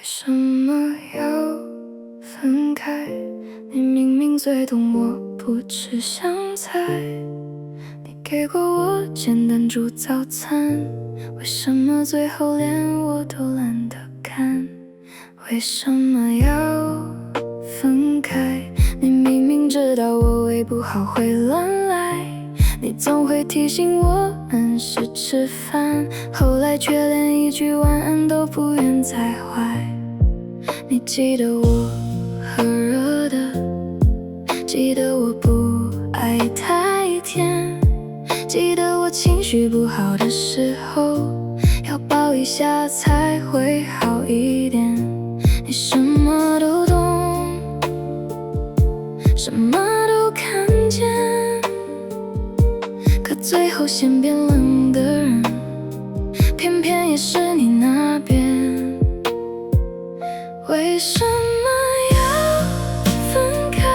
什么要分开？你明明最懂我不吃香菜，你给过我简单煮早餐，为什么最后连我都懒得看？为什么要分开？你明明知道我胃不好会乱来，你总会提醒我按时吃饭，后来却连一句晚安都不愿再坏。你记得我喝热的，记得我不爱太甜，记得我情绪不好的时候要抱一下才会好一点。你什么都懂，什么都看见，可最后先变冷的人，偏偏也是你那边。为什么要分开？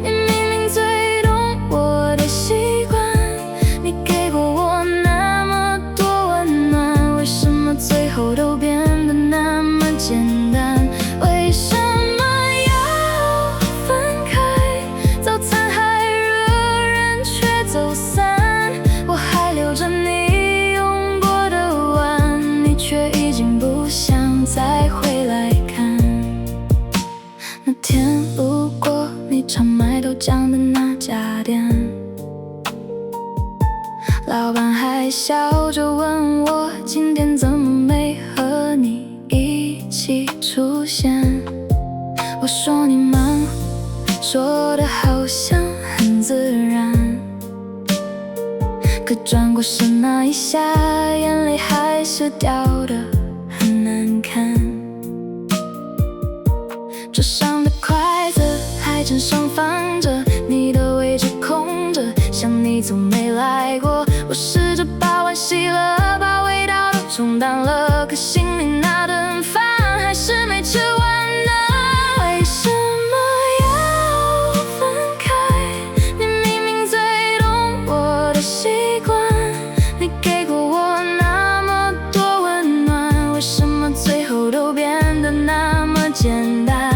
你明明最懂我的习惯，你给过我那么多温暖，为什么最后都变得那么简单？为什么要分开？早餐还热，人却走散，我还留着你用过的碗，你却已经不想再回来看。那天路过你常卖豆浆的那家店，老板还笑着问我今天怎么没和你一起出现。我说你忙，说的好像很自然，可转过身那一下，眼泪还是掉得很难看。桌上的筷子还正上放着，你的位置空着，像你从没来过。我试着把碗洗了，把味道都冲淡了，可心里那顿饭还是没吃完呢。为什么要分开？你明明最懂我的习惯，你给过我那么多温暖，为什么最后都变得那么简单？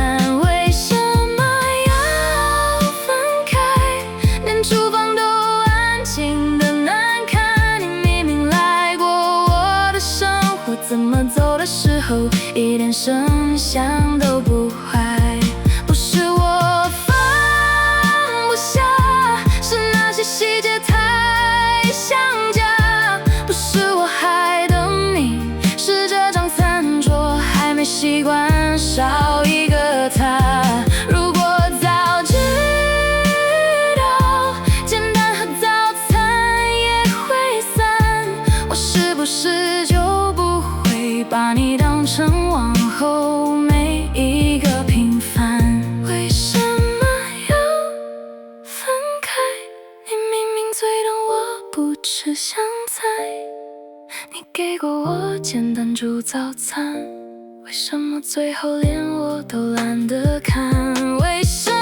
厨房都安静的难看，你明明来过我的生活，怎么走的时候一点声响都不坏？不是我放不下，是那些细节太想家。不是我还等你，是这张餐桌还没习惯少一个他。如果早知不是就不会把你当成往后每一个平凡。为什么要分开？你明明最懂我不吃香菜，你给过我简单煮早餐，为什么最后连我都懒得看？为什么